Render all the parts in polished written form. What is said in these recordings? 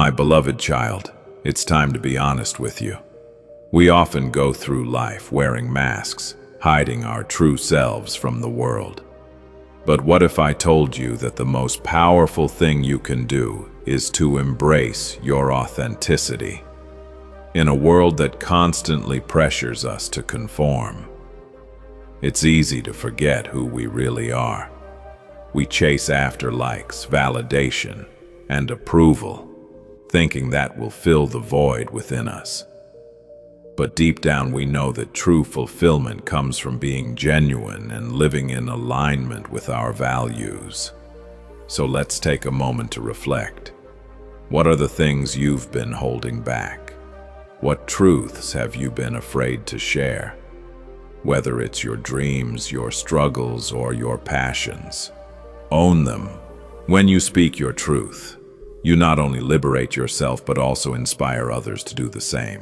My beloved child, it's time to be honest with you. We often go through life wearing masks, hiding our true selves from the world. But what if I told you that the most powerful thing you can do is to embrace your authenticity? In a world that constantly pressures us to conform, it's easy to forget who we really are. We chase after likes, validation, and approval, thinking that will fill the void within us. But deep down we know that true fulfillment comes from being genuine and living in alignment with our values. So let's take a moment to reflect. What are the things you've been holding back? What truths have you been afraid to share? Whether it's your dreams, your struggles, or your passions, own them. When you speak your truth, you not only liberate yourself but also inspire others to do the same.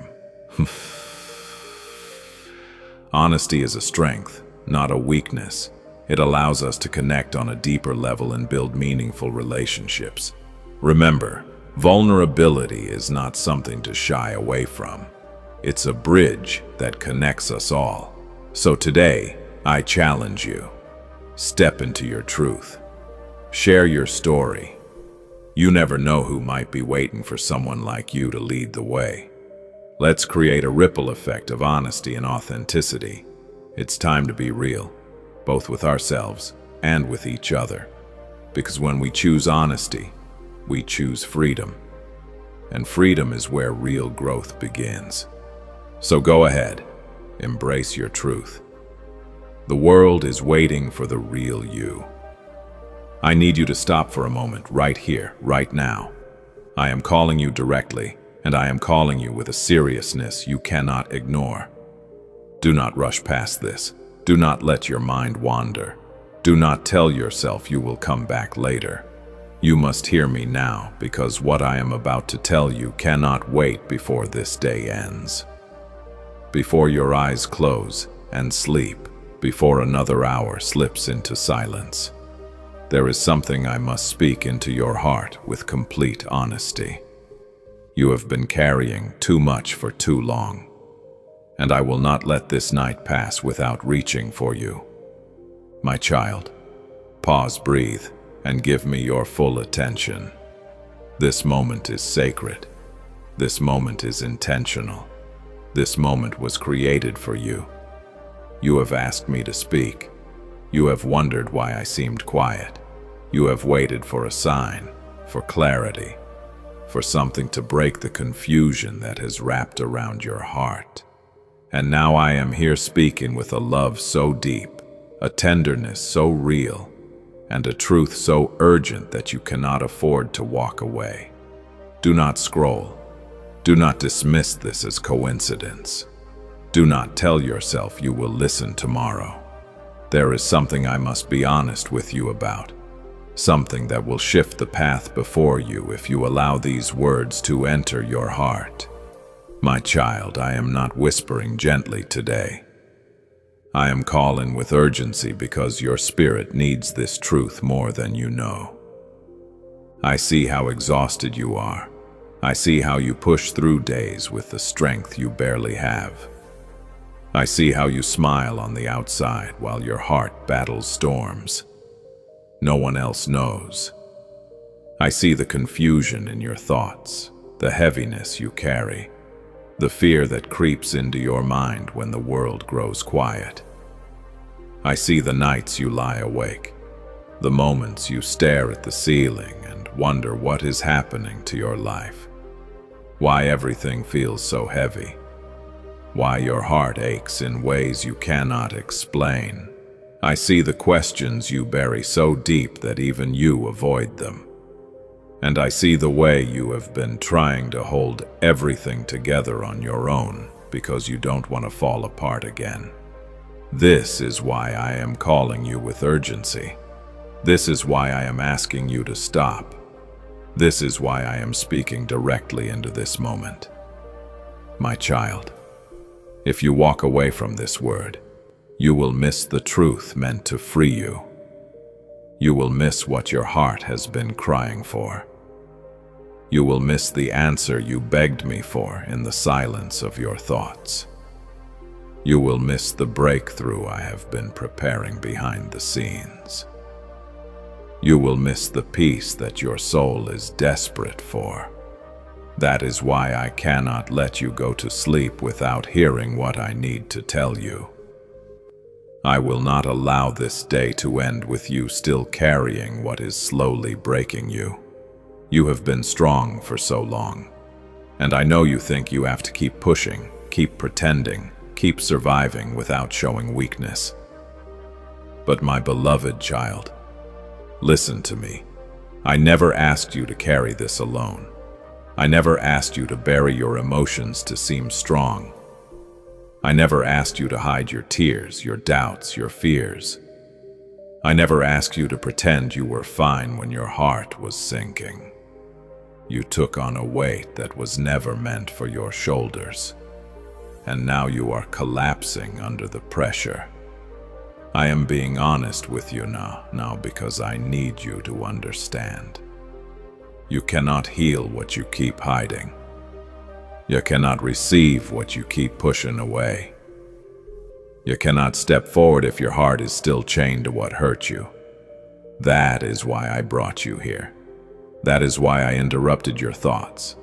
Honesty is a strength, not a weakness. It allows us to connect on a deeper level and build meaningful relationships. Remember, vulnerability is not something to shy away from. It's a bridge that connects us all. So today, I challenge you. Step into your truth. Share your story. You never know who might be waiting for someone like you to lead the way. Let's create a ripple effect of honesty and authenticity. It's time to be real, both with ourselves and with each other. Because when we choose honesty, we choose freedom. And freedom is where real growth begins. So go ahead, embrace your truth. The world is waiting for the real you. I need you to stop for a moment, right here, right now. I am calling you directly, and I am calling you with a seriousness you cannot ignore. Do not rush past this. Do not let your mind wander. Do not tell yourself you will come back later. You must hear me now, because what I am about to tell you cannot wait before this day ends. Before your eyes close and sleep, before another hour slips into silence, there is something I must speak into your heart with complete honesty. You have been carrying too much for too long, and I will not let this night pass without reaching for you. My child, pause, breathe, and give me your full attention. This moment is sacred. This moment is intentional. This moment was created for you. You have asked me to speak. You have wondered why I seemed quiet. You have waited for a sign, for clarity, for something to break the confusion that has wrapped around your heart. And now I am here speaking with a love so deep, a tenderness so real, and a truth so urgent that you cannot afford to walk away. Do not scroll. Do not dismiss this as coincidence. Do not tell yourself you will listen tomorrow. There is something I must be honest with you about. Something that will shift the path before you if you allow these words to enter your heart. My child, I am not whispering gently today. I am calling with urgency because your spirit needs this truth more than you know. I see how exhausted you are. I see how you push through days with the strength you barely have. I see how you smile on the outside while your heart battles storms no one else knows. I see the confusion in your thoughts, the heaviness you carry, the fear that creeps into your mind when the world grows quiet. I see the nights you lie awake, the moments you stare at the ceiling and wonder what is happening to your life, why everything feels so heavy, why your heart aches in ways you cannot explain. I see the questions you bury so deep that even you avoid them. And I see the way you have been trying to hold everything together on your own because you don't want to fall apart again. This is why I am calling you with urgency. This is why I am asking you to stop. This is why I am speaking directly into this moment. My child, if you walk away from this word, you will miss the truth meant to free you. You will miss what your heart has been crying for. You will miss the answer you begged me for in the silence of your thoughts. You will miss the breakthrough I have been preparing behind the scenes. You will miss the peace that your soul is desperate for. That is why I cannot let you go to sleep without hearing what I need to tell you. I will not allow this day to end with you still carrying what is slowly breaking you. You have been strong for so long, and I know you think you have to keep pushing, keep pretending, keep surviving without showing weakness. But my beloved child, listen to me. I never asked you to carry this alone. I never asked you to bury your emotions to seem strong. I never asked you to hide your tears, your doubts, your fears. I never asked you to pretend you were fine when your heart was sinking. You took on a weight that was never meant for your shoulders, and now you are collapsing under the pressure. I am being honest with you now because I need you to understand. You cannot heal what you keep hiding. You cannot receive what you keep pushing away. You cannot step forward if your heart is still chained to what hurt you. That is why I brought you here. That is why I interrupted your thoughts.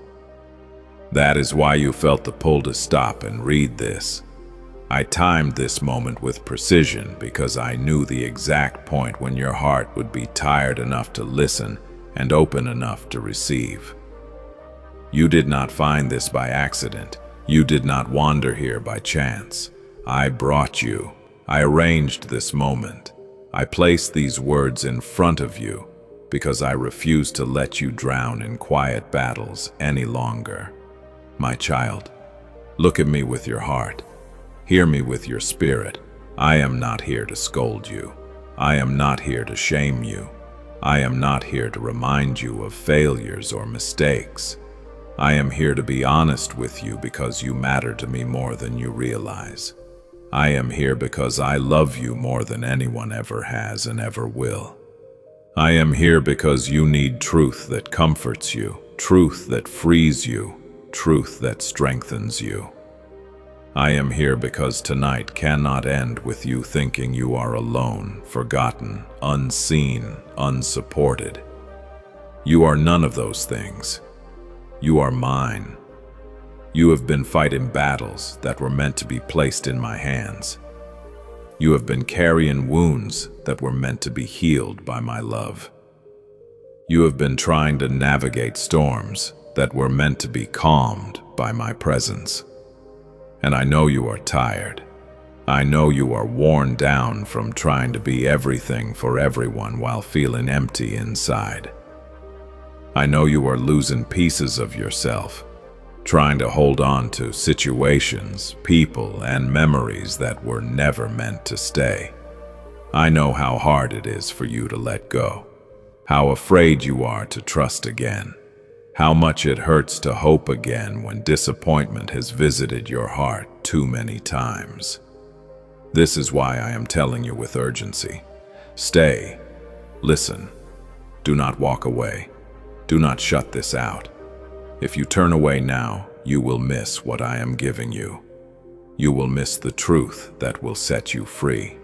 That is why you felt the pull to stop and read this. I timed this moment with precision because I knew the exact point when your heart would be tired enough to listen and open enough to receive. You did not find this by accident. You did not wander here by chance. I brought you. I arranged this moment. I placed these words in front of you because I refuse to let you drown in quiet battles any longer. My child, look at me with your heart. Hear me with your spirit. I am not here to scold you. I am not here to shame you. I am not here to remind you of failures or mistakes. I am here to be honest with you because you matter to me more than you realize. I am here because I love you more than anyone ever has and ever will. I am here because you need truth that comforts you, truth that frees you, truth that strengthens you. I am here because tonight cannot end with you thinking you are alone, forgotten, unseen, unsupported. You are none of those things. You are mine. You have been fighting battles that were meant to be placed in my hands. You have been carrying wounds that were meant to be healed by my love. You have been trying to navigate storms that were meant to be calmed by my presence. And I know you are tired. I know you are worn down from trying to be everything for everyone while feeling empty inside. I know you are losing pieces of yourself, trying to hold on to situations, people, and memories that were never meant to stay. I know how hard it is for you to let go, how afraid you are to trust again, how much it hurts to hope again when disappointment has visited your heart too many times. This is why I am telling you with urgency. Stay. Listen. Do not walk away. Do not shut this out. If you turn away now, you will miss what I am giving you. You will miss the truth that will set you free.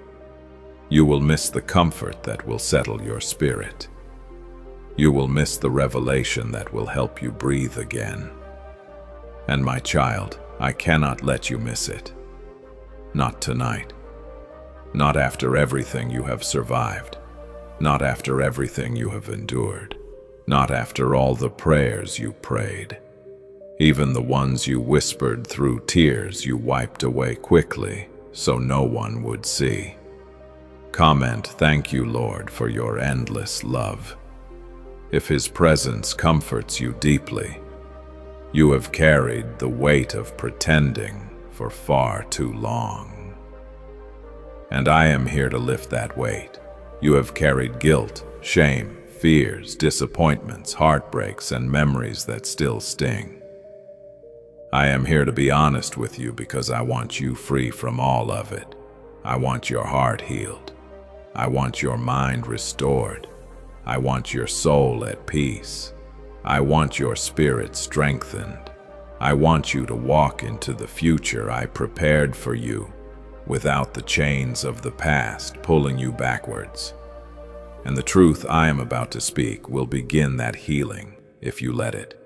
You will miss the comfort that will settle your spirit. You will miss the revelation that will help you breathe again. And my child, I cannot let you miss it. Not tonight. Not after everything you have survived. Not after everything you have endured. Not after all the prayers you prayed. Even the ones you whispered through tears you wiped away quickly so no one would see. Comment, "Thank you, Lord, for your endless love." If His presence comforts you deeply, you have carried the weight of pretending for far too long. And I am here to lift that weight. You have carried guilt, shame, fears, disappointments, heartbreaks, and memories that still sting. I am here to be honest with you because I want you free from all of it. I want your heart healed. I want your mind restored. I want your soul at peace. I want your spirit strengthened. I want you to walk into the future I prepared for you, without the chains of the past pulling you backwards. And the truth I am about to speak will begin that healing if you let it.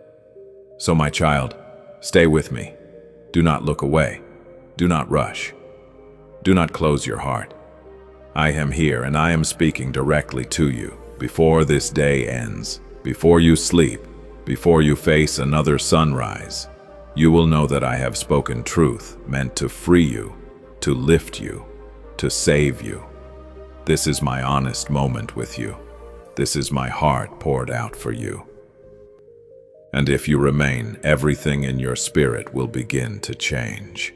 So my child, stay with me. Do not look away. Do not rush. Do not close your heart. I am here and I am speaking directly to you. Before this day ends, before you sleep, before you face another sunrise, you will know that I have spoken truth meant to free you, to lift you, to save you. This is my honest moment with you. This is my heart poured out for you. And if you remain, everything in your spirit will begin to change.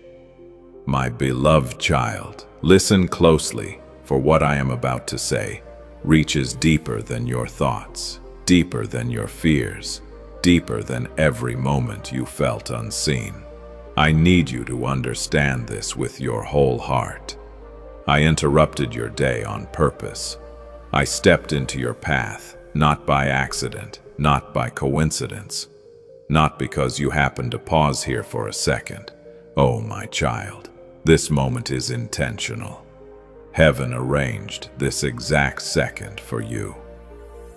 My beloved child, listen closely, for what I am about to say reaches deeper than your thoughts, deeper than your fears, deeper than every moment you felt unseen. I need you to understand this with your whole heart. I interrupted your day on purpose. I stepped into your path, not by accident, not by coincidence, not because you happened to pause here for a second. Oh, my child, this moment is intentional. Heaven arranged this exact second for you.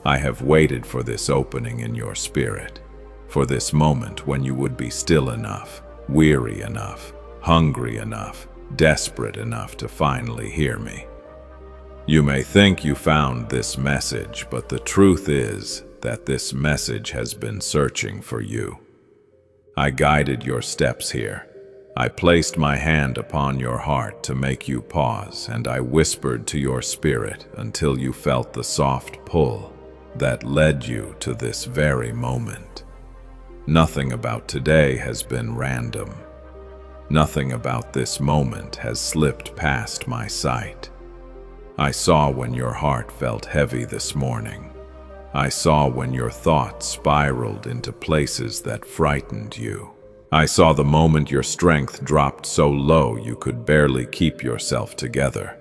I have waited for this opening in your spirit, for this moment when you would be still enough, weary enough, hungry enough, desperate enough to finally hear me. You may think you found this message, but the truth is that this message has been searching for you. I guided your steps here. I placed my hand upon your heart to make you pause, and I whispered to your spirit until you felt the soft pull that led you to this very moment. Nothing about today has been random. Nothing about this moment has slipped past my sight. I saw when your heart felt heavy this morning. I saw when your thoughts spiraled into places that frightened you. I saw the moment your strength dropped so low you could barely keep yourself together.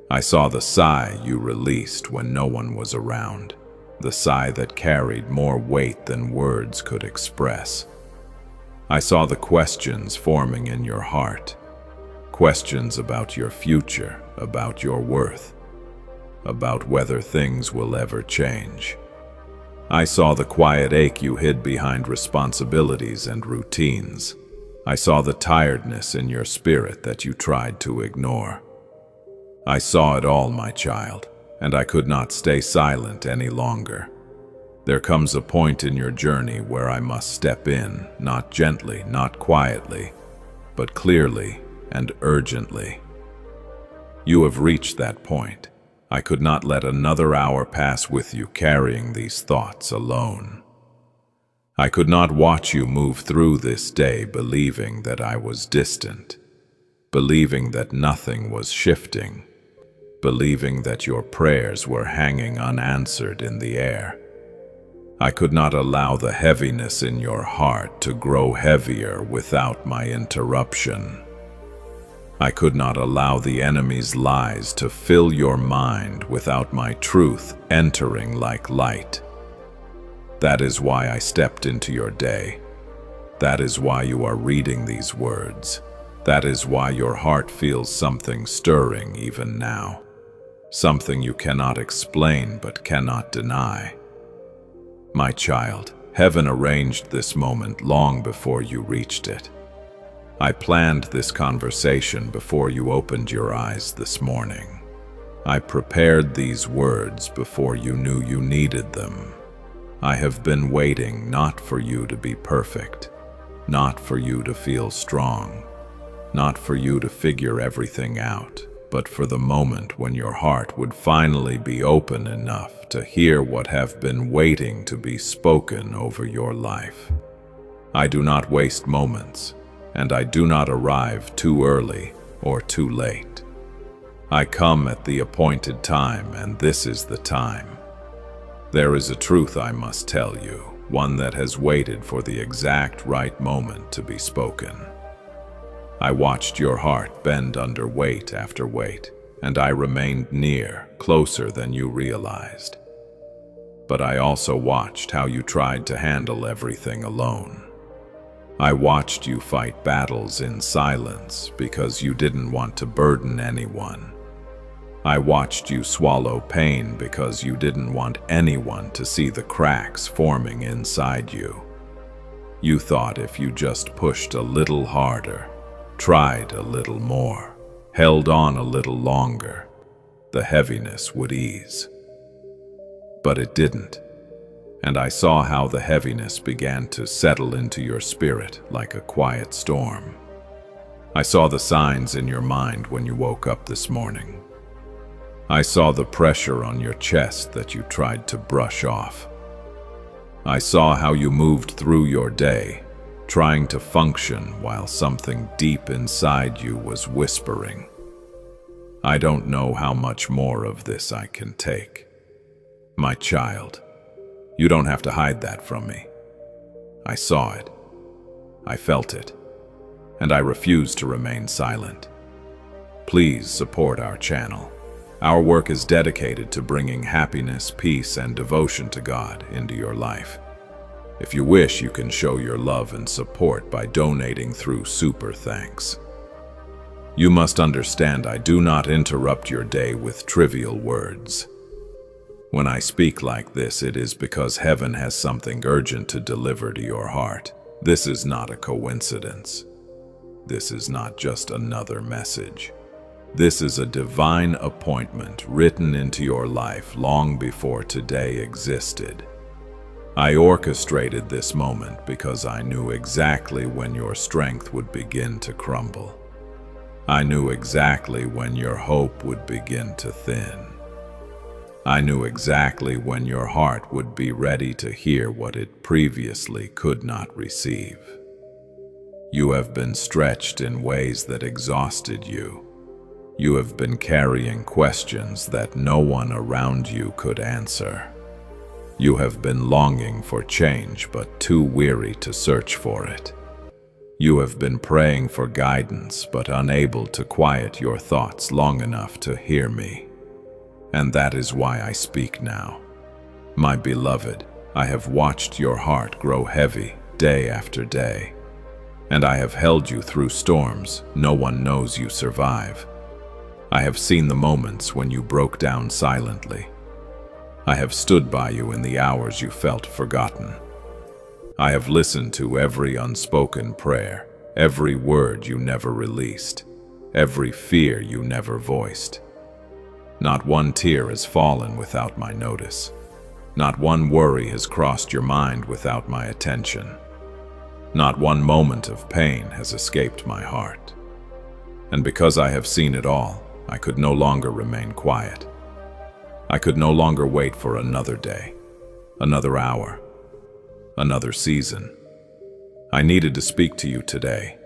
I saw the sigh you released when no one was around, the sigh that carried more weight than words could express. I saw the questions forming in your heart, questions about your future, about your worth, about whether things will ever change. I saw the quiet ache you hid behind responsibilities and routines. I saw the tiredness in your spirit that you tried to ignore. I saw it all, my child, and I could not stay silent any longer. There comes a point in your journey where I must step in, not gently, not quietly, but clearly and urgently. You have reached that point. I could not let another hour pass with you carrying these thoughts alone. I could not watch you move through this day believing that I was distant, believing that nothing was shifting, believing that your prayers were hanging unanswered in the air. I could not allow the heaviness in your heart to grow heavier without my interruption. I could not allow the enemy's lies to fill your mind without my truth entering like light. That is why I stepped into your day. That is why you are reading these words. That is why your heart feels something stirring even now. Something you cannot explain but cannot deny. My child, heaven arranged this moment long before you reached it. I planned this conversation before you opened your eyes this morning. I prepared these words before you knew you needed them. I have been waiting not for you to be perfect, not for you to feel strong, not for you to figure everything out, but for the moment when your heart would finally be open enough to hear what have been waiting to be spoken over your life. I do not waste moments, and I do not arrive too early or too late. I come at the appointed time, and this is the time. There is a truth I must tell you, one that has waited for the exact right moment to be spoken. I watched your heart bend under weight after weight, and I remained near, closer than you realized. but I also watched how you tried to handle everything alone. I watched you fight battles in silence because you didn't want to burden anyone. I watched you swallow pain because you didn't want anyone to see the cracks forming inside you. You thought if you just pushed a little harder, tried a little more, held on a little longer, the heaviness would ease. But it didn't, and I saw how the heaviness began to settle into your spirit like a quiet storm. I saw the signs in your mind when you woke up this morning. I saw the pressure on your chest that you tried to brush off. I saw how you moved through your day, trying to function while something deep inside you was whispering, "I don't know how much more of this I can take." My child, you don't have to hide that from me. I saw it. I felt it. And I refuse to remain silent. Please support our channel. Our work is dedicated to bringing happiness, peace, and devotion to God into your life. If you wish, you can show your love and support by donating through Super Thanks. You must understand I do not interrupt your day with trivial words. When I speak like this, it is because heaven has something urgent to deliver to your heart. This is not a coincidence. This is not just another message. This is a divine appointment written into your life long before today existed. I orchestrated this moment because I knew exactly when your strength would begin to crumble. I knew exactly when your hope would begin to thin. I knew exactly when your heart would be ready to hear what it previously could not receive. You have been stretched in ways that exhausted you. You have been carrying questions that no one around you could answer. You have been longing for change but too weary to search for it. You have been praying for guidance but unable to quiet your thoughts long enough to hear me. And that is why I speak now. My beloved, I have watched your heart grow heavy day after day, and I have held you through storms no one knows you survive. I have seen the moments when you broke down silently. I have stood by you in the hours you felt forgotten. I have listened to every unspoken prayer, every word you never released, every fear you never voiced. Not one tear has fallen without my notice. Not one worry has crossed your mind without my attention. Not one moment of pain has escaped my heart. And because I have seen it all, I could no longer remain quiet. I could no longer wait for another day, another hour, another season. I needed to speak to you today,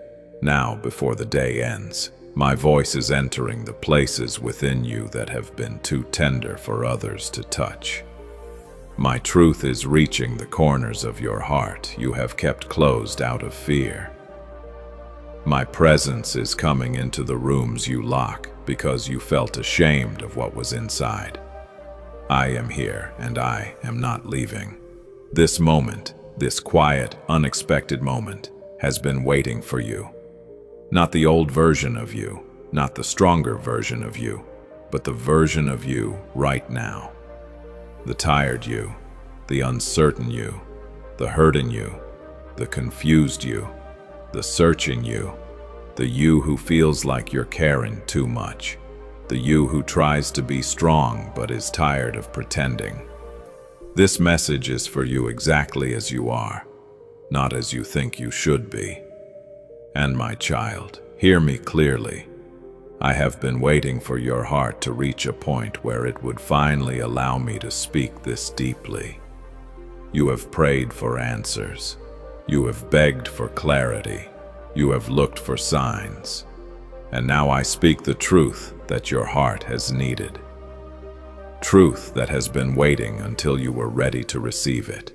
now before the day ends. My voice is entering the places within you that have been too tender for others to touch. My truth is reaching the corners of your heart you have kept closed out of fear. My presence is coming into the rooms you lock because you felt ashamed of what was inside. I am here and I am not leaving. This moment, this quiet, unexpected moment, has been waiting for you. Not the old version of you, not the stronger version of you, but the version of you right now. The tired you, the uncertain you, the hurting you, the confused you, the searching you, the you who feels like you're caring too much, the you who tries to be strong but is tired of pretending. This message is for you exactly as you are, not as you think you should be. And my child, hear me clearly. I have been waiting for your heart to reach a point where it would finally allow me to speak this deeply. You have prayed for answers. You have begged for clarity. You have looked for signs. And now I speak the truth that your heart has needed. Truth that has been waiting until you were ready to receive it.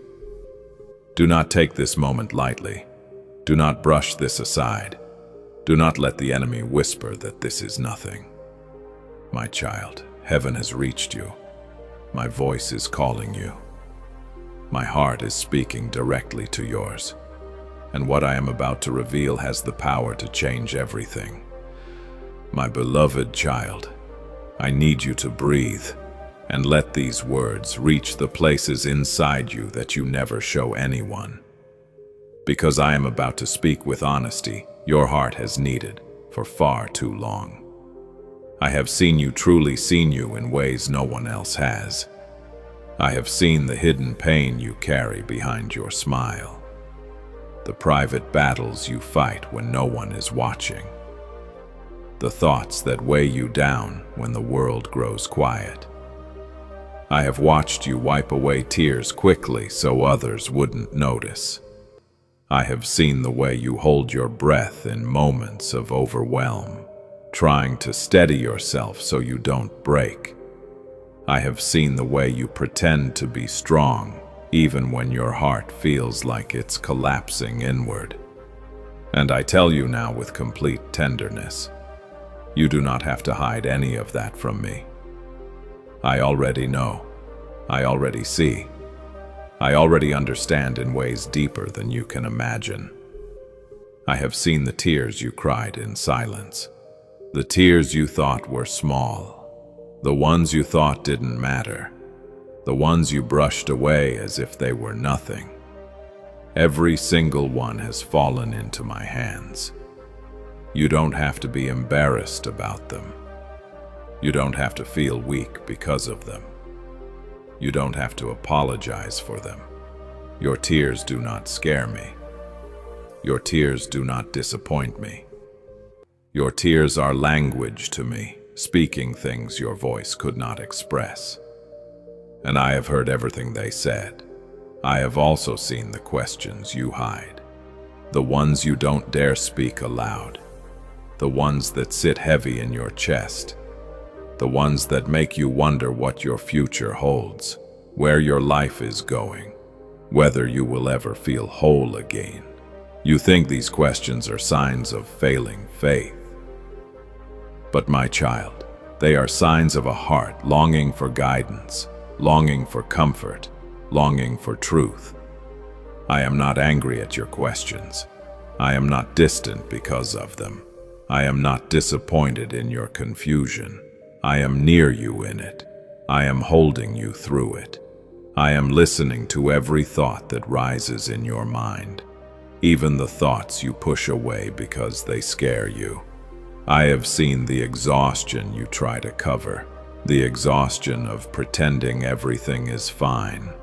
Do not take this moment lightly. Do not brush this aside. Do not let the enemy whisper that this is nothing. My child, heaven has reached you. My voice is calling you. My heart is speaking directly to yours, and what I am about to reveal has the power to change everything. My beloved child, I need you to breathe and let these words reach the places inside you that you never show anyone. Because I am about to speak with honesty your heart has needed for far too long. I have seen you, truly seen you, in ways no one else has. I have seen the hidden pain you carry behind your smile, the private battles you fight when no one is watching, the thoughts that weigh you down when the world grows quiet. I have watched you wipe away tears quickly so others wouldn't notice. I have seen the way you hold your breath in moments of overwhelm, trying to steady yourself so you don't break. I have seen the way you pretend to be strong, even when your heart feels like it's collapsing inward. And I tell you now with complete tenderness, you do not have to hide any of that from me. I already know. I already see. I already understand in ways deeper than you can imagine. I have seen the tears you cried in silence, the tears you thought were small, the ones you thought didn't matter, the ones you brushed away as if they were nothing. Every single one has fallen into my hands. You don't have to be embarrassed about them. You don't have to feel weak because of them. You don't have to apologize for them. Your tears do not scare me. Your tears do not disappoint me. Your tears are language to me, speaking things your voice could not express. And I have heard everything they said. I have also seen the questions you hide, the ones you don't dare speak aloud, the ones that sit heavy in your chest, the ones that make you wonder what your future holds, where your life is going, whether you will ever feel whole again. You think these questions are signs of failing faith. But my child, they are signs of a heart longing for guidance, longing for comfort, longing for truth. I am not angry at your questions. I am not distant because of them. I am not disappointed in your confusion. I am near you in it. I am holding you through it. I am listening to every thought that rises in your mind, even the thoughts you push away because they scare you. I have seen the exhaustion you try to cover, the exhaustion of pretending everything is fine,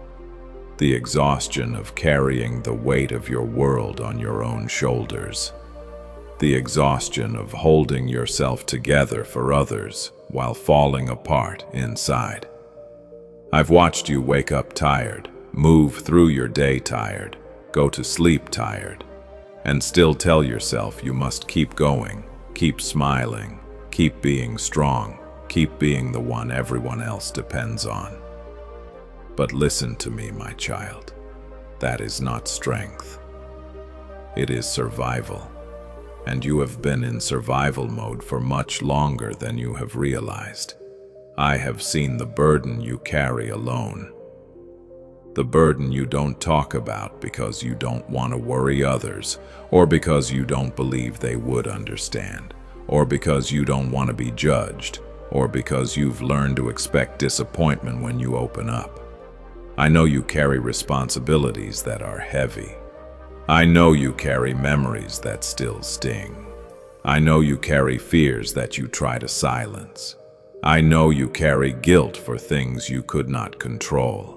the exhaustion of carrying the weight of your world on your own shoulders, the exhaustion of holding yourself together for others while falling apart inside. I've watched you wake up tired, move through your day tired, go to sleep tired, and still tell yourself you must keep going, keep smiling, keep being strong, keep being the one everyone else depends on. But listen to me, my child. That is not strength. It is survival. And you have been in survival mode for much longer than you have realized. I have seen the burden you carry alone. The burden you don't talk about because you don't want to worry others, or because you don't believe they would understand, or because you don't want to be judged, or because you've learned to expect disappointment when you open up. I know you carry responsibilities that are heavy. I know you carry memories that still sting. I know you carry fears that you try to silence. I know you carry guilt for things you could not control.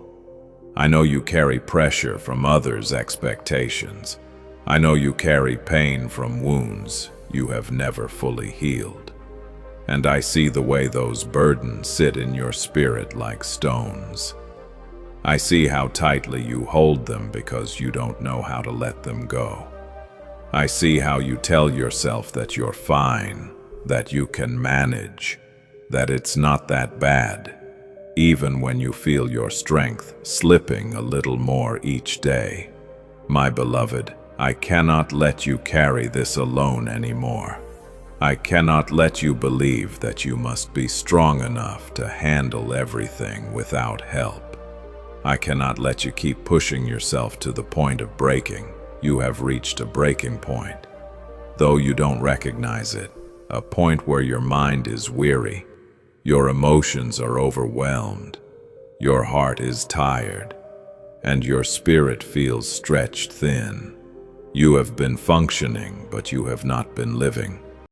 I know you carry pressure from others' expectations. I know you carry pain from wounds you have never fully healed. And I see the way those burdens sit in your spirit like stones. I see how tightly you hold them because you don't know how to let them go. I see how you tell yourself that you're fine, that you can manage, that it's not that bad, even when you feel your strength slipping a little more each day. My beloved, I cannot let you carry this alone anymore. I cannot let you believe that you must be strong enough to handle everything without help. I cannot let you keep pushing yourself to the point of breaking. You have reached a breaking point. Though you don't recognize it, a point where your mind is weary, your emotions are overwhelmed, your heart is tired, and your spirit feels stretched thin. You have been functioning, but you have not been living.